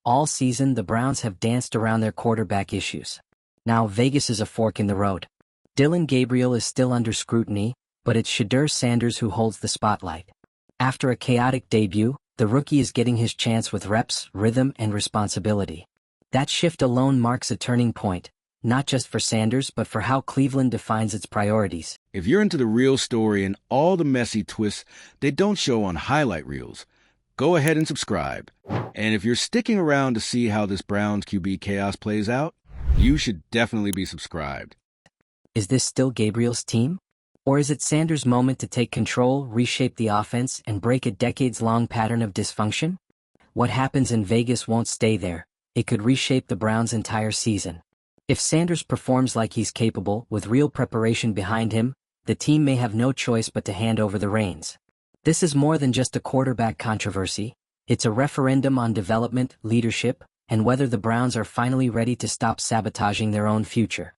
All season, the Browns have danced around their quarterback issues. Now Vegas is a fork in the road. Dillon Gabriel is still under scrutiny, but it's Shedeur Sanders who holds the spotlight. After a chaotic debut, the rookie is getting his chance with reps, rhythm, and responsibility. That shift alone marks a turning point, not just for Sanders but for how Cleveland defines its priorities. If you're into the real story and all the messy twists they don't show on highlight reels, go ahead and subscribe. And if you're sticking around to see how this Browns QB chaos plays out, you should definitely be subscribed. Is this still Gabriel's team? Or is it Sanders' moment to take control, reshape the offense, and break a decades-long pattern of dysfunction? What happens in Vegas won't stay there. It could reshape the Browns' entire season. If Sanders performs like he's capable, with real preparation behind him, the team may have no choice but to hand over the reins. This is more than just a quarterback controversy. It's a referendum on development, leadership, and whether the Browns are finally ready to stop sabotaging their own future.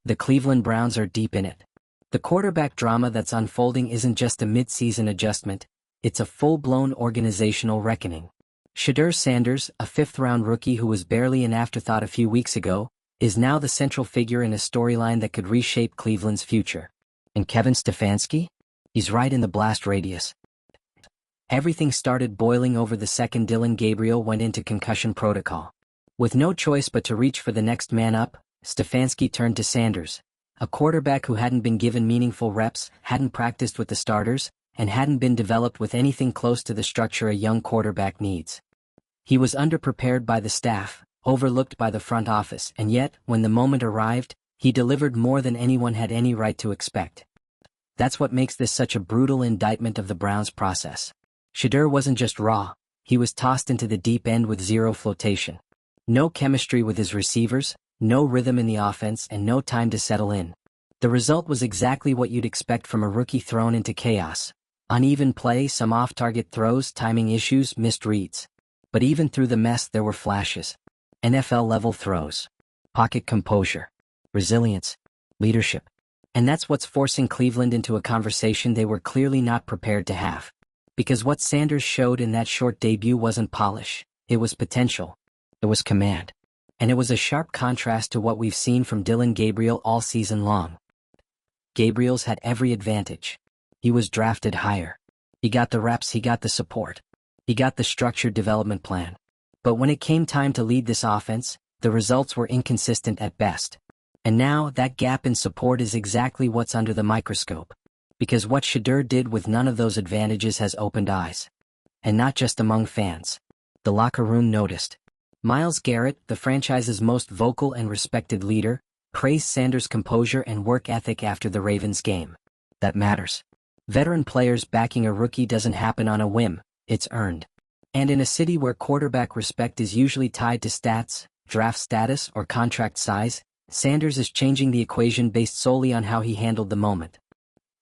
The Cleveland Browns are deep in it. The quarterback drama that's unfolding isn't just a mid-season adjustment, it's a full-blown organizational reckoning. Shedeur Sanders, a fifth-round rookie who was barely an afterthought a few weeks ago, is now the central figure in a storyline that could reshape Cleveland's future. And Kevin Stefanski? He's right in the blast radius. Everything started boiling over the second Dillon Gabriel went into concussion protocol. With no choice but to reach for the next man up, Stefanski turned to Sanders, a quarterback who hadn't been given meaningful reps, hadn't practiced with the starters, and hadn't been developed with anything close to the structure a young quarterback needs. He was underprepared by the staff, overlooked by the front office, and yet, when the moment arrived, he delivered more than anyone had any right to expect. That's what makes this such a brutal indictment of the Browns' process. Shedeur wasn't just raw, he was tossed into the deep end with zero flotation. No chemistry with his receivers, no rhythm in the offense, and no time to settle in. The result was exactly what you'd expect from a rookie thrown into chaos. Uneven play, some off-target throws, timing issues, missed reads. But even through the mess there were flashes. NFL-level throws. Pocket composure. Resilience. Leadership. And that's what's forcing Cleveland into a conversation they were clearly not prepared to have. Because what Sanders showed in that short debut wasn't polish, it was potential. It was command. And it was a sharp contrast to what we've seen from Dillon Gabriel all season long. Gabriel's had every advantage. He was drafted higher. He got the reps, he got the support. He got the structured development plan. But when it came time to lead this offense, the results were inconsistent at best. And now, that gap in support is exactly what's under the microscope. Because what Shedeur did with none of those advantages has opened eyes. And not just among fans. The locker room noticed. Myles Garrett, the franchise's most vocal and respected leader, praised Sanders' composure and work ethic after the Ravens game. That matters. Veteran players backing a rookie doesn't happen on a whim, it's earned. And in a city where quarterback respect is usually tied to stats, draft status, or contract size, Sanders is changing the equation based solely on how he handled the moment.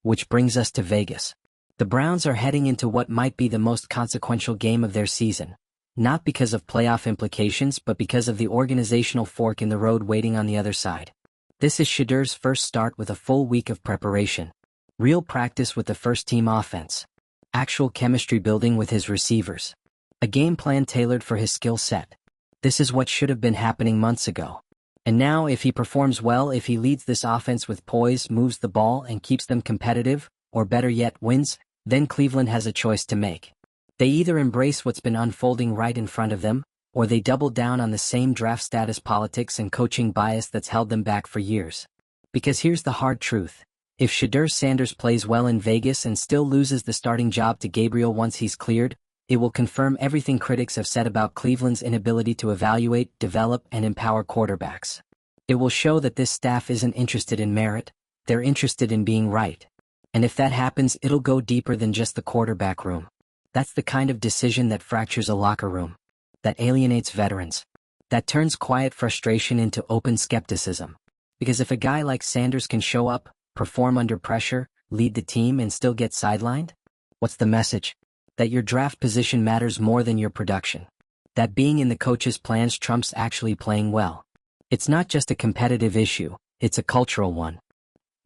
Which brings us to Vegas. The Browns are heading into what might be the most consequential game of their season. Not because of playoff implications but because of the organizational fork in the road waiting on the other side. This is Shedeur's first start with a full week of preparation. Real practice with the first-team offense. Actual chemistry building with his receivers. A game plan tailored for his skill set. This is what should have been happening months ago. And now, if he performs well, if he leads this offense with poise, moves the ball, and keeps them competitive, or better yet, wins, then Cleveland has a choice to make. They either embrace what's been unfolding right in front of them, or they double down on the same draft status politics and coaching bias that's held them back for years. Because here's the hard truth. If Shedeur Sanders plays well in Vegas and still loses the starting job to Gabriel once he's cleared, it will confirm everything critics have said about Cleveland's inability to evaluate, develop, and empower quarterbacks. It will show that this staff isn't interested in merit, they're interested in being right. And if that happens, it'll go deeper than just the quarterback room. That's the kind of decision that fractures a locker room. That alienates veterans. That turns quiet frustration into open skepticism. Because if a guy like Sanders can show up, perform under pressure, lead the team, and still get sidelined? What's the message? That your draft position matters more than your production. That being in the coach's plans trumps actually playing well. It's not just a competitive issue, it's a cultural one.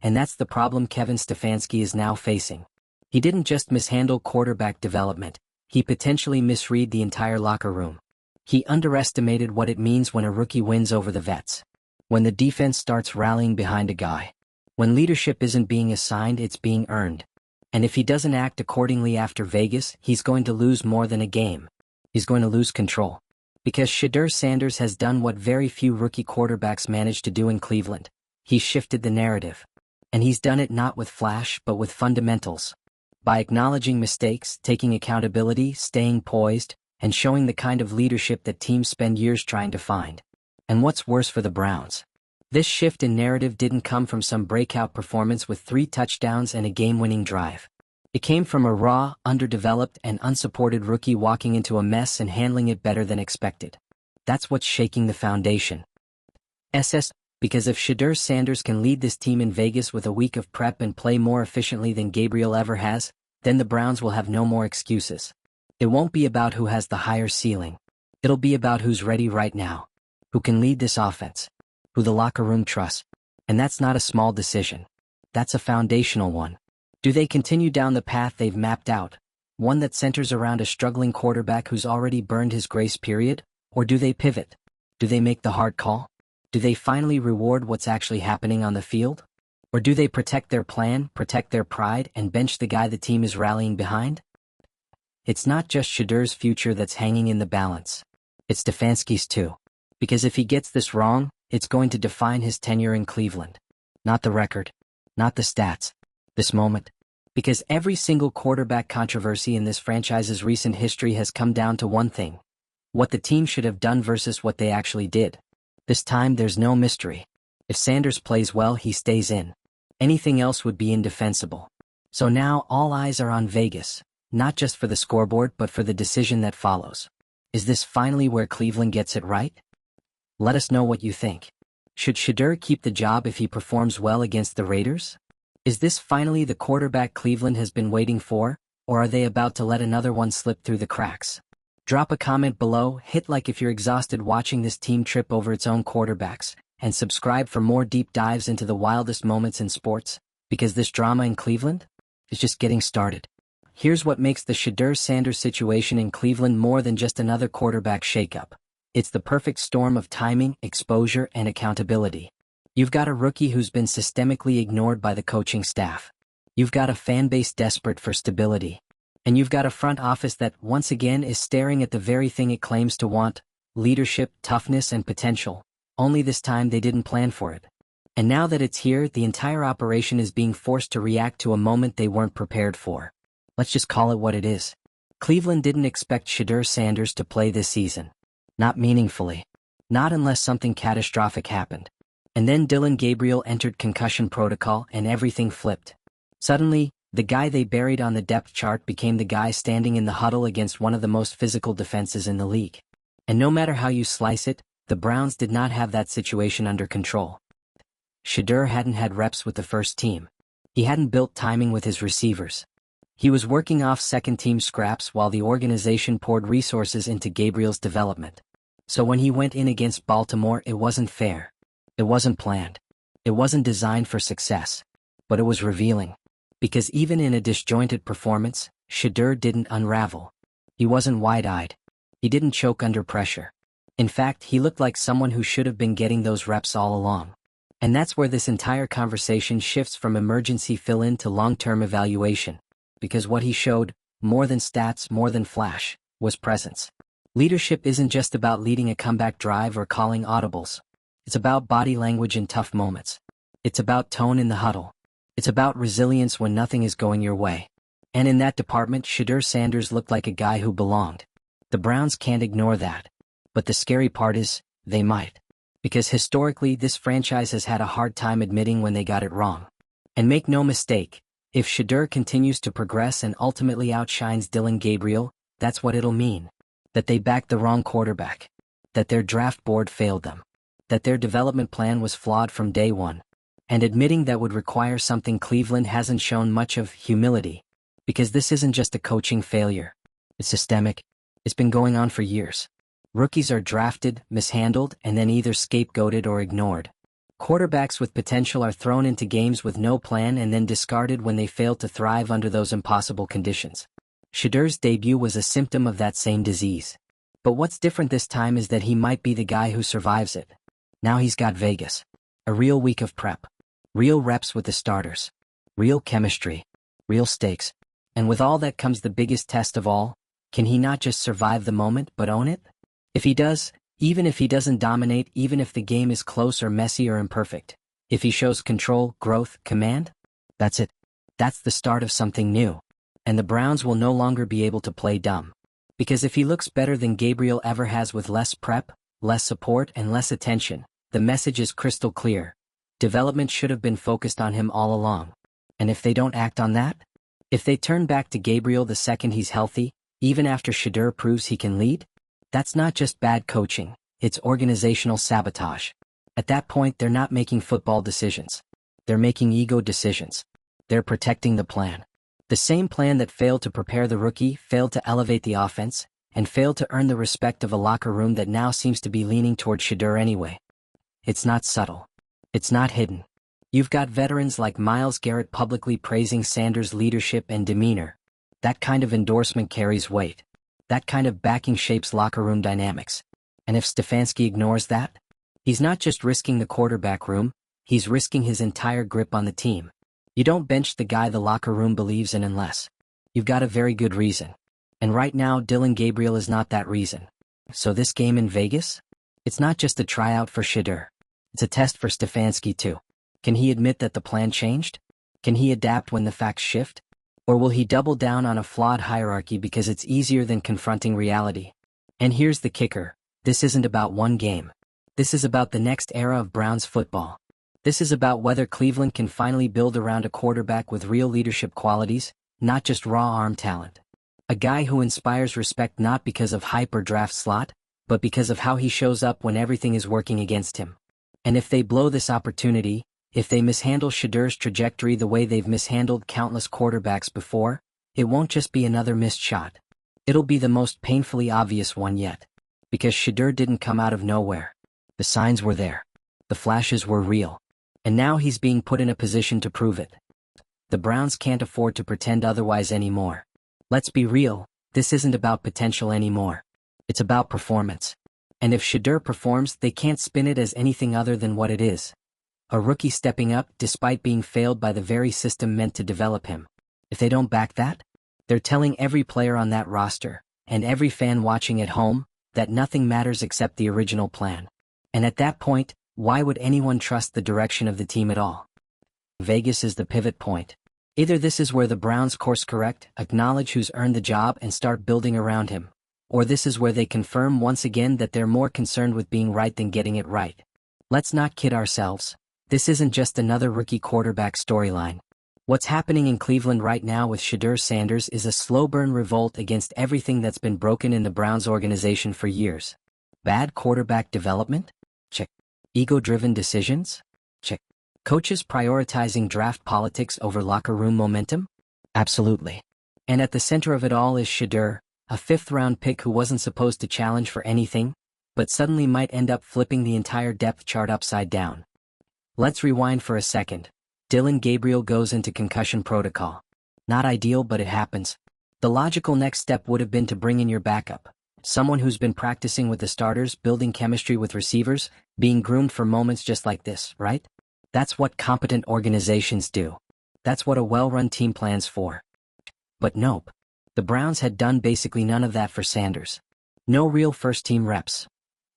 And that's the problem Kevin Stefanski is now facing. He didn't just mishandle quarterback development, he potentially misread the entire locker room. He underestimated what it means when a rookie wins over the vets. When the defense starts rallying behind a guy. When leadership isn't being assigned, it's being earned. And if he doesn't act accordingly after Vegas, he's going to lose more than a game. He's going to lose control. Because Shedeur Sanders has done what very few rookie quarterbacks manage to do in Cleveland. He's shifted the narrative. And he's done it not with flash, but with fundamentals. By acknowledging mistakes, taking accountability, staying poised, and showing the kind of leadership that teams spend years trying to find. And what's worse for the Browns? This shift in narrative didn't come from some breakout performance with 3 touchdowns and a game-winning drive. It came from a raw, underdeveloped, and unsupported rookie walking into a mess and handling it better than expected. That's what's shaking the foundation. Because if Shedeur Sanders can lead this team in Vegas with a week of prep and play more efficiently than Gabriel ever has, then the Browns will have no more excuses. It won't be about who has the higher ceiling. It'll be about who's ready right now. Who can lead this offense. Who the locker room trusts. And that's not a small decision. That's a foundational one. Do they continue down the path they've mapped out? One that centers around a struggling quarterback who's already burned his grace period? Or do they pivot? Do they make the hard call? Do they finally reward what's actually happening on the field? Or do they protect their plan, protect their pride, and bench the guy the team is rallying behind? It's not just Shedeur's future that's hanging in the balance. It's Stefanski's too. Because if he gets this wrong, it's going to define his tenure in Cleveland. Not the record. Not the stats. This moment. Because every single quarterback controversy in this franchise's recent history has come down to one thing. What the team should have done versus what they actually did. This time there's no mystery. If Sanders plays well, he stays in. Anything else would be indefensible. So now all eyes are on Vegas, not just for the scoreboard but for the decision that follows. Is this finally where Cleveland gets it right? Let us know what you think. Should Shedeur keep the job if he performs well against the Raiders? Is this finally the quarterback Cleveland has been waiting for, or are they about to let another one slip through the cracks? Drop a comment below, hit like if you're exhausted watching this team trip over its own quarterbacks, and subscribe for more deep dives into the wildest moments in sports, because this drama in Cleveland is just getting started. Here's what makes the Shedeur Sanders situation in Cleveland more than just another quarterback shakeup. It's the perfect storm of timing, exposure, and accountability. You've got a rookie who's been systemically ignored by the coaching staff. You've got a fan base desperate for stability. And you've got a front office that, once again, is staring at the very thing it claims to want: leadership, toughness, and potential. Only this time they didn't plan for it. And now that it's here, the entire operation is being forced to react to a moment they weren't prepared for. Let's just call it what it is. Cleveland didn't expect Shedeur Sanders to play this season. Not meaningfully. Not unless something catastrophic happened. And then Dillon Gabriel entered concussion protocol and everything flipped. Suddenly, the guy they buried on the depth chart became the guy standing in the huddle against one of the most physical defenses in the league. And no matter how you slice it, the Browns did not have that situation under control. Shedeur hadn't had reps with the first team. He hadn't built timing with his receivers. He was working off second-team scraps while the organization poured resources into Gabriel's development. So when he went in against Baltimore, it wasn't fair. It wasn't planned. It wasn't designed for success. But it was revealing. Because even in a disjointed performance, Shedeur didn't unravel. He wasn't wide-eyed. He didn't choke under pressure. In fact, he looked like someone who should have been getting those reps all along. And that's where this entire conversation shifts from emergency fill-in to long-term evaluation. Because what he showed, more than stats, more than flash, was presence. Leadership isn't just about leading a comeback drive or calling audibles. It's about body language in tough moments. It's about tone in the huddle. It's about resilience when nothing is going your way. And in that department, Shedeur Sanders looked like a guy who belonged. The Browns can't ignore that. But the scary part is, they might. Because historically, this franchise has had a hard time admitting when they got it wrong. And make no mistake, if Shedeur continues to progress and ultimately outshines Dillon Gabriel, that's what it'll mean. That they backed the wrong quarterback. That their draft board failed them. That their development plan was flawed from day one. And admitting that would require something Cleveland hasn't shown much of: humility. Because this isn't just a coaching failure. It's systemic. It's been going on for years. Rookies are drafted, mishandled, and then either scapegoated or ignored. Quarterbacks with potential are thrown into games with no plan and then discarded when they fail to thrive under those impossible conditions. Shedeur's debut was a symptom of that same disease. But what's different this time is that he might be the guy who survives it. Now he's got Vegas. A real week of prep. Real reps with the starters. Real chemistry. Real stakes. And with all that comes the biggest test of all, can he not just survive the moment but own it? If he does, even if he doesn't dominate, even if the game is close or messy or imperfect, if he shows control, growth, command, that's it. That's the start of something new. And the Browns will no longer be able to play dumb. Because if he looks better than Gabriel ever has with less prep, less support, and less attention, the message is crystal clear. Development should have been focused on him all along. And if they don't act on that? If they turn back to Gabriel the second he's healthy, even after Shedeur proves he can lead? That's not just bad coaching, it's organizational sabotage. At that point, they're not making football decisions. They're making ego decisions. They're protecting the plan. The same plan that failed to prepare the rookie, failed to elevate the offense, and failed to earn the respect of a locker room that now seems to be leaning toward Shedeur anyway. It's not subtle. It's not hidden. You've got veterans like Myles Garrett publicly praising Sanders' leadership and demeanor. That kind of endorsement carries weight. That kind of backing shapes locker room dynamics. And if Stefanski ignores that, he's not just risking the quarterback room, he's risking his entire grip on the team. You don't bench the guy the locker room believes in unless you've got a very good reason. And right now, Dillon Gabriel is not that reason. So this game in Vegas? It's not just a tryout for Shedeur. It's a test for Stefanski too. Can he admit that the plan changed? Can he adapt when the facts shift? Or will he double down on a flawed hierarchy because it's easier than confronting reality? And here's the kicker. This isn't about one game. This is about the next era of Browns football. This is about whether Cleveland can finally build around a quarterback with real leadership qualities, not just raw arm talent. A guy who inspires respect not because of hype or draft slot, but because of how he shows up when everything is working against him. And if they blow this opportunity, if they mishandle Shedeur's trajectory the way they've mishandled countless quarterbacks before, it won't just be another missed shot. It'll be the most painfully obvious one yet. Because Shedeur didn't come out of nowhere. The signs were there. The flashes were real. And now he's being put in a position to prove it. The Browns can't afford to pretend otherwise anymore. Let's be real, this isn't about potential anymore. It's about performance. And if Shedeur performs, they can't spin it as anything other than what it is. A rookie stepping up despite being failed by the very system meant to develop him. If they don't back that, they're telling every player on that roster, and every fan watching at home, that nothing matters except the original plan. And at that point, why would anyone trust the direction of the team at all? Vegas is the pivot point. Either this is where the Browns course correct, acknowledge who's earned the job and start building around him, or this is where they confirm once again that they're more concerned with being right than getting it right. Let's not kid ourselves. This isn't just another rookie quarterback storyline. What's happening in Cleveland right now with Shedeur Sanders is a slow-burn revolt against everything that's been broken in the Browns organization for years. Bad quarterback development? Check. Ego-driven decisions? Check. Coaches prioritizing draft politics over locker room momentum? Absolutely. And at the center of it all is Shedeur, a fifth-round pick who wasn't supposed to challenge for anything, but suddenly might end up flipping the entire depth chart upside down. Let's rewind for a second. Dillon Gabriel goes into concussion protocol. Not ideal, but it happens. The logical next step would have been to bring in your backup. Someone who's been practicing with the starters, building chemistry with receivers, being groomed for moments just like this, right? That's what competent organizations do. That's what a well-run team plans for. But nope. The Browns had done basically none of that for Sanders. No real first-team reps.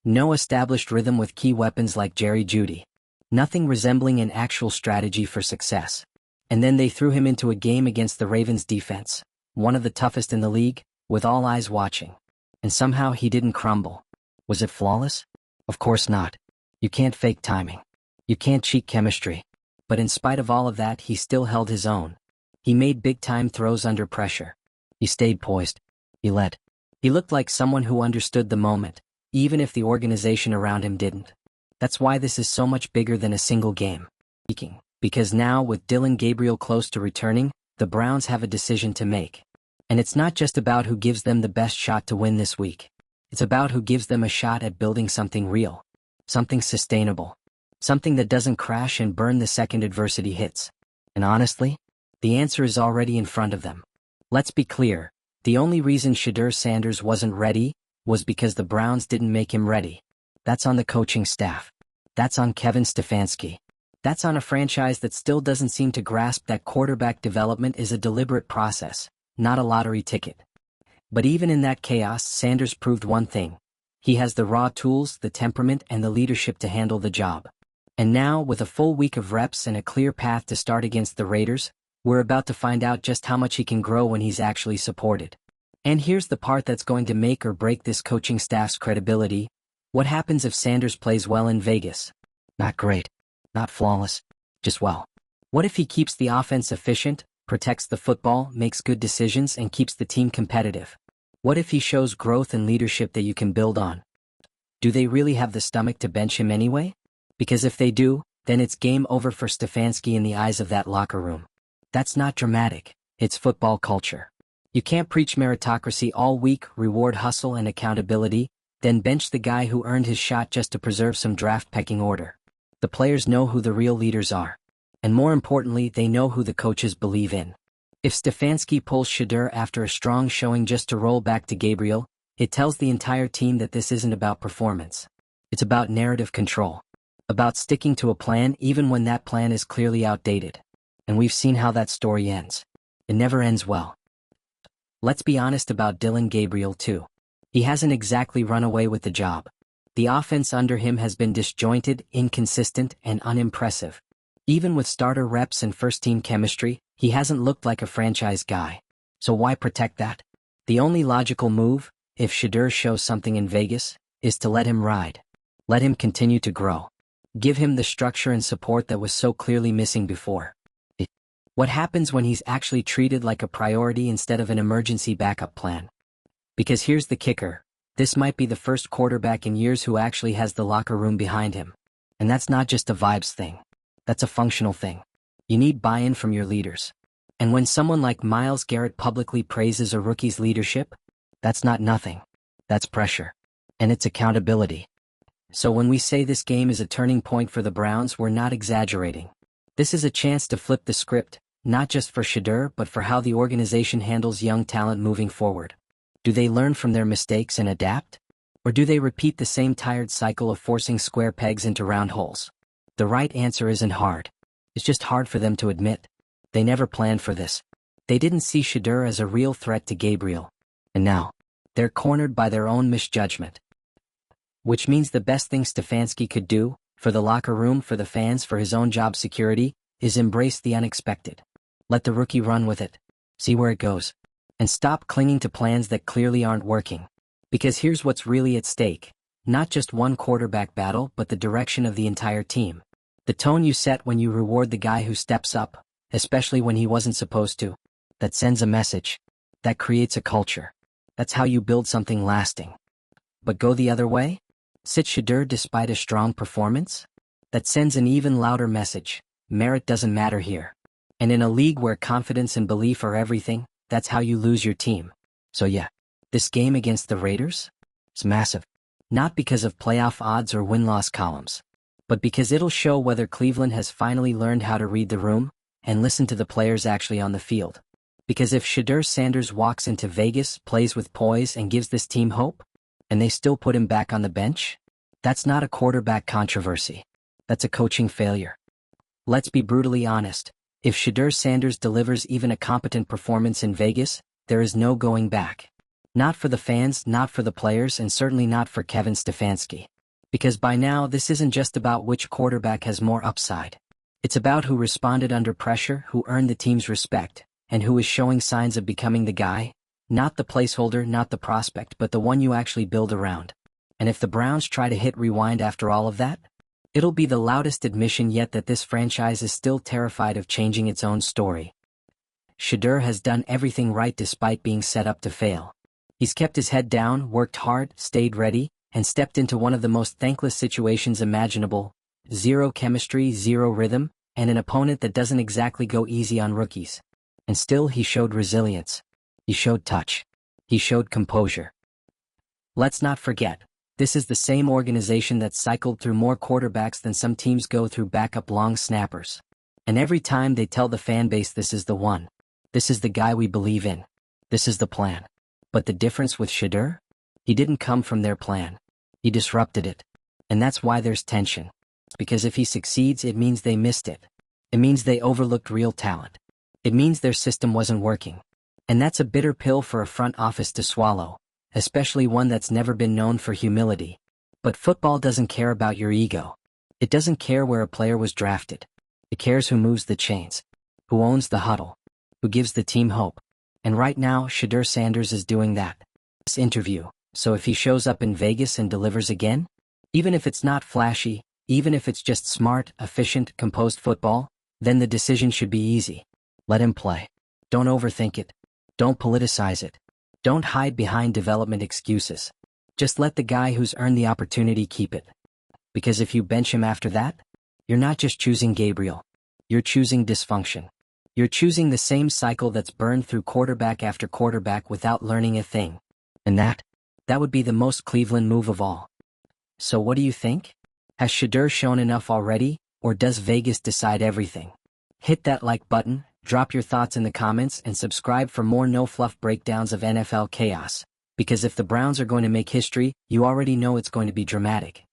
No established rhythm with key weapons like Jerry Jeudy. Nothing resembling an actual strategy for success. And then they threw him into a game against the Ravens defense, one of the toughest in the league, with all eyes watching. And somehow he didn't crumble. Was it flawless? Of course not. You can't fake timing. You can't cheat chemistry. But in spite of all of that, he still held his own. He made big-time throws under pressure. He stayed poised. He led. He looked like someone who understood the moment, even if the organization around him didn't. That's why this is so much bigger than a single game. Because now, with Dillon Gabriel close to returning, the Browns have a decision to make. And it's not just about who gives them the best shot to win this week. It's about who gives them a shot at building something real. Something sustainable. Something that doesn't crash and burn the second adversity hits. And honestly, the answer is already in front of them. Let's be clear, the only reason Shedeur Sanders wasn't ready, was because the Browns didn't make him ready. That's on the coaching staff. That's on Kevin Stefanski. That's on a franchise that still doesn't seem to grasp that quarterback development is a deliberate process, not a lottery ticket. But even in that chaos, Sanders proved one thing. He has the raw tools, the temperament, and the leadership to handle the job. And now, with a full week of reps and a clear path to start against the Raiders, we're about to find out just how much he can grow when he's actually supported. And here's the part that's going to make or break this coaching staff's credibility. What happens if Sanders plays well in Vegas? Not great. Not flawless. Just well. What if he keeps the offense efficient, protects the football, makes good decisions, and keeps the team competitive? What if he shows growth and leadership that you can build on? Do they really have the stomach to bench him anyway? Because if they do, then it's game over for Stefanski in the eyes of that locker room. That's not dramatic. It's football culture. You can't preach meritocracy all week, reward hustle and accountability, then bench the guy who earned his shot just to preserve some draft pecking order. The players know who the real leaders are. And more importantly, they know who the coaches believe in. If Stefanski pulls Shedeur after a strong showing just to roll back to Gabriel, it tells the entire team that this isn't about performance. It's about narrative control. About sticking to a plan even when that plan is clearly outdated. And we've seen how that story ends. It never ends well. Let's be honest about Dillon Gabriel too. He hasn't exactly run away with the job. The offense under him has been disjointed, inconsistent, and unimpressive. Even with starter reps and first-team chemistry, he hasn't looked like a franchise guy. So why protect that? The only logical move, if Shedeur shows something in Vegas, is to let him ride. Let him continue to grow. Give him the structure and support that was so clearly missing before. What happens when he's actually treated like a priority instead of an emergency backup plan? Because here's the kicker. This might be the first quarterback in years who actually has the locker room behind him. And that's not just a vibes thing. That's a functional thing. You need buy-in from your leaders. And when someone like Myles Garrett publicly praises a rookie's leadership, that's not nothing. That's pressure. And it's accountability. So when we say this game is a turning point for the Browns, we're not exaggerating. This is a chance to flip the script, not just for Shedeur but for how the organization handles young talent moving forward. Do they learn from their mistakes and adapt? Or do they repeat the same tired cycle of forcing square pegs into round holes? The right answer isn't hard. It's just hard for them to admit. They never planned for this. They didn't see Shedeur as a real threat to Gabriel. And now, they're cornered by their own misjudgment. Which means the best thing Stefanski could do, for the locker room, for the fans, for his own job security, is embrace the unexpected. Let the rookie run with it. See where it goes. And stop clinging to plans that clearly aren't working. Because here's what's really at stake. Not just one quarterback battle, but the direction of the entire team. The tone you set when you reward the guy who steps up, especially when he wasn't supposed to. That sends a message. That creates a culture. That's how you build something lasting. But go the other way? Sit Shedeur despite a strong performance? That sends an even louder message. Merit doesn't matter here. And in a league where confidence and belief are everything, that's how you lose your team. So yeah, this game against the Raiders? It's massive. Not because of playoff odds or win-loss columns, but because it'll show whether Cleveland has finally learned how to read the room and listen to the players actually on the field. Because if Shedeur Sanders walks into Vegas, plays with poise, and gives this team hope, and they still put him back on the bench, that's not a quarterback controversy. That's a coaching failure. Let's be brutally honest. If Shedeur Sanders delivers even a competent performance in Vegas, there is no going back. Not for the fans, not for the players, and certainly not for Kevin Stefanski. Because by now, this isn't just about which quarterback has more upside. It's about who responded under pressure, who earned the team's respect, and who is showing signs of becoming the guy. Not the placeholder, not the prospect, but the one you actually build around. And if the Browns try to hit rewind after all of that, it'll be the loudest admission yet that this franchise is still terrified of changing its own story. Shedeur has done everything right despite being set up to fail. He's kept his head down, worked hard, stayed ready, and stepped into one of the most thankless situations imaginable. Zero chemistry, zero rhythm, and an opponent that doesn't exactly go easy on rookies. And still he showed resilience. He showed touch. He showed composure. Let's not forget, this is the same organization that cycled through more quarterbacks than some teams go through backup long snappers. And every time they tell the fan base this is the one. This is the guy we believe in. This is the plan. But the difference with Shedeur? He didn't come from their plan. He disrupted it. And that's why there's tension. Because if he succeeds, it means they missed it. It means they overlooked real talent. It means their system wasn't working. And that's a bitter pill for a front office to swallow, especially one that's never been known for humility. But football doesn't care about your ego. It doesn't care where a player was drafted. It cares who moves the chains, who owns the huddle, who gives the team hope. And right now, Shedeur Sanders is doing that. This interview. So if he shows up in Vegas and delivers again, even if it's not flashy, even if it's just smart, efficient, composed football, then the decision should be easy. Let him play. Don't overthink it. Don't politicize it. Don't hide behind development excuses. Just let the guy who's earned the opportunity keep it. Because if you bench him after that, you're not just choosing Gabriel. You're choosing dysfunction. You're choosing the same cycle that's burned through quarterback after quarterback without learning a thing. And that would be the most Cleveland move of all. So what do you think? Has Shedeur shown enough already, or does Vegas decide everything? Hit that like button, drop your thoughts in the comments, and subscribe for more no-fluff breakdowns of NFL chaos. Because if the Browns are going to make history, you already know it's going to be dramatic.